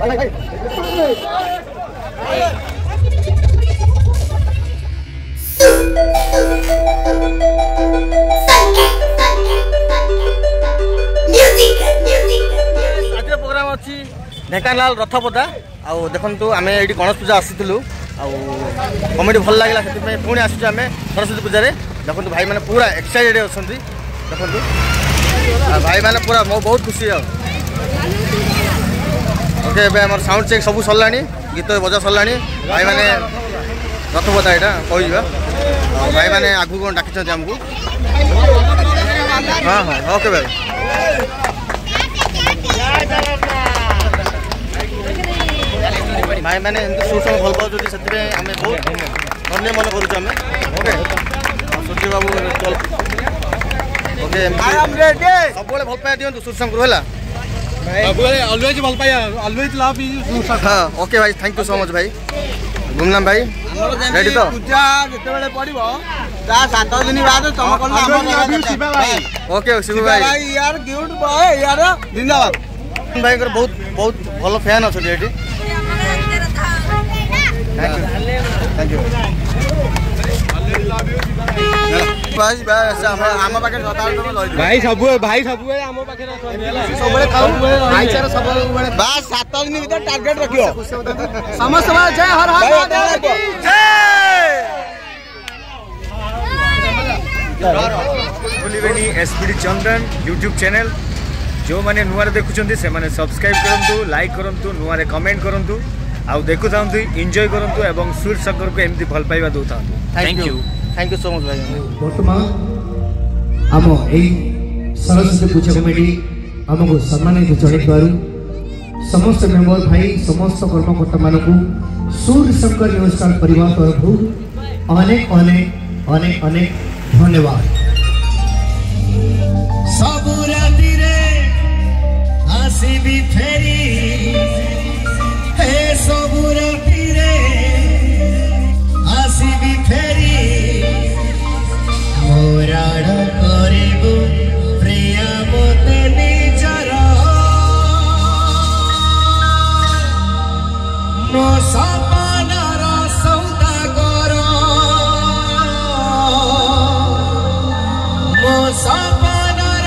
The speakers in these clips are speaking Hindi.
प्रोग्राम अच्छी ढेंकानाल रथपदा आउ देखु आम ये गणेश पूजा आसीलु कमेडी भल लगे से पुणी आसुचे आम सरस्वती पूजा देखो भाई मैंने पूरा एक्साइटेड अच्छा देखो भाई मैंने पूरा बहुत खुशी ओके आम साउंड चेक सब सरला गीत बजा सरला भाई मैंने रथपदा यहाँ कह भाई मैंने आगू कौन डाक आमको हाँ हाँ ओके भाई भाई मैंने सुर सब भल पाँच से आम बहुत धन्य मन करुँ ओके सूर्य बाबू ओके सब भल पाया दिखाँ सुर शंकर है हाँ ओके भाई थैंक यू सो मच भाई गुमनाम भाई रेडी तो पूजा जिते पड़ो 7 दिन बाद ओके शिव भाई यार क्यूट बॉय यार जिंदाबाद भाई बहुत बहुत भल फैन अच्छा ये थैंक यू भाई सब भाई सब बस 7 दिन भीतर टार्गेट रखियो समस्त जय हर हर भूलिबेनी एसपीडी चंदन यूट्यूब चैनल जो माने नुआ देखुं से माने सब्सक्राइब करंतु लाइक करंतु नुआ कमेंट करंतु आउ देखु थांतु एंजॉय करंतु एवं सूर्य शंकर को एमती भल पाइबा दउ थांतु थैंक यू सो मच भाई वर्तमान आम ए सरस्वती पूजा कमिटी आमको सम्मानित जनाइबारु समस्त मेंबर भाई समस्त कर्मकर्ता मानक सूर्य शंकर न्यूज स्टार परिवार तरफ अनेक अनेक अनेक अनेक धन्यवाद। सबु राति रे आसीबी फेरी हे सबु राति रे आसीबी फेरी मोराड़ करिबु प्रिया मोते निजर मो सपनार सौदागर मो सपनार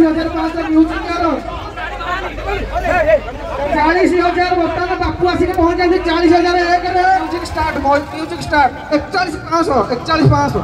40,500 म्यूजिक 40,000 बर्तमान बापू आसिक पहुंच जाते 40,000 एक म्यूजिक स्टार्ट 41,500 41,500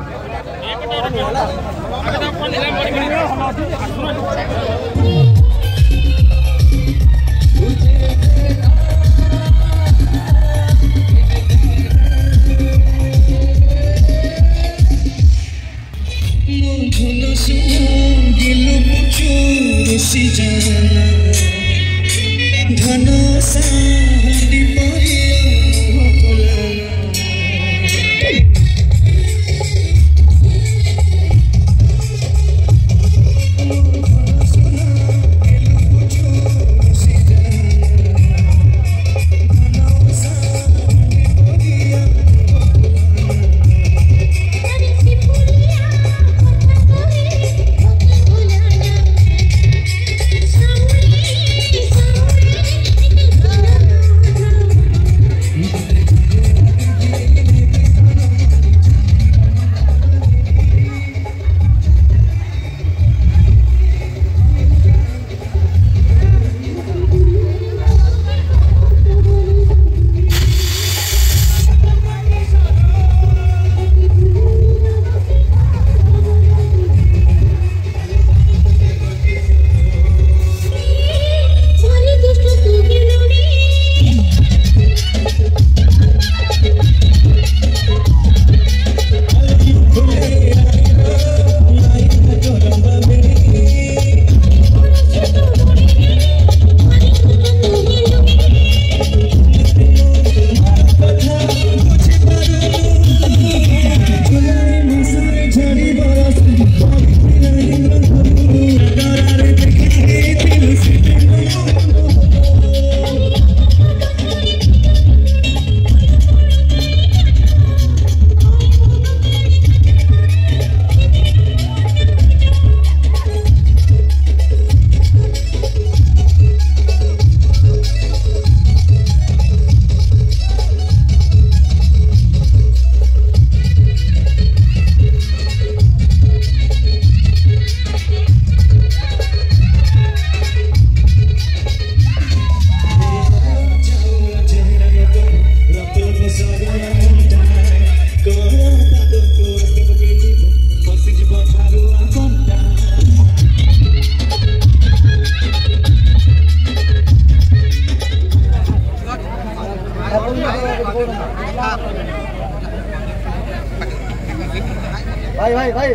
भाई भाई भाई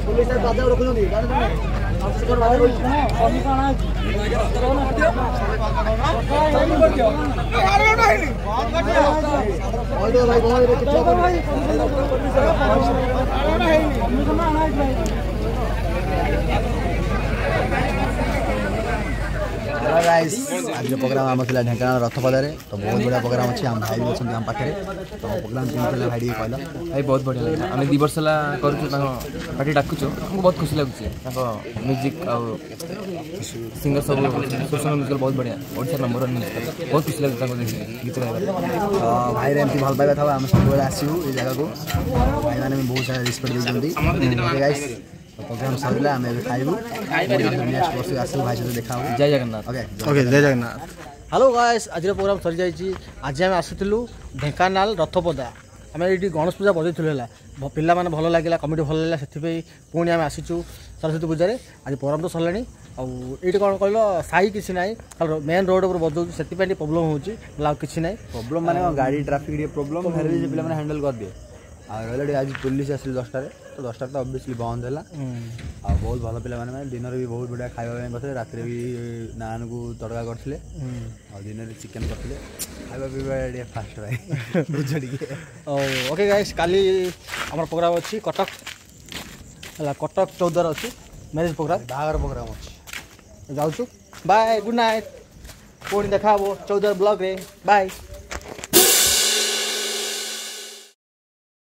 पुलिस बाजा रखुଛନ୍ତି आज प्रोग्राम आम था ढेंकानाल रथपदार तो बहुत बढ़िया प्रोग्राम अच्छे आम भाई भी अच्छे आम पाखे तो प्रोग्राम केमी भाई कहला भाई बहुत बढ़िया लगे आम 2 वर्ष है पार्टी डाकुचु हमको बहुत खुशी लगुच म्यूजिक सिंगर सब सोशल म्यूजिकल बहुत बढ़िया ओडिशा नंबर 1 म्यूजिक बहुत खुशी लगे गीत भाई एमती भल पाइबा था आम सब आसू ये जगह को भाई मैंने बहुत सारा रिस्पेक्ट देते प्रोग्राम सरिला आम खाइबू नेक्स्ट वर्ष आसू भाई सहित देखा जय जगन्नाथ ओके जय जगन्नाथ। हेलो गाइस आज प्रोग्राम सरी जाइए आज आम आसुलू ढेंकानाल रथपदा आम ये गणेश पूजा बजाइलु है पिला मैंने भल लगे कमिटी भल लगे से पुणी आम आसीचु सरस्वती पूजा आज प्रोग्राम तो सरला आईटी कौन कहल साई किसी ना मेन रोड पर बजाऊ से प्रोब्लेम हो कि ना प्रोब्लेम माने गाड़ी ट्राफिक प्रोब्लेम फिर भी पे हैंडल कर दिए आगे आज पुलिस आसिल 10 तो 10 तो ऑब्वियसली बंद है आ बहुत भल पे दिन में भी बहुत बढ़िया खाଇବା करते रात भी नान को तड़का करते दिन में चिकेन करते खाଇବା पीवा फास्ट भाई बुझ ओके गाइस काली आम प्रोग्राम अच्छी कटक है कटक 14 अच्छी मैरिज प्रोग्राम बाहर प्रोग्राम अच्छी जाऊँ बाय गुड नाइट पुणी देखा 14 ब्लॉग रे बाय।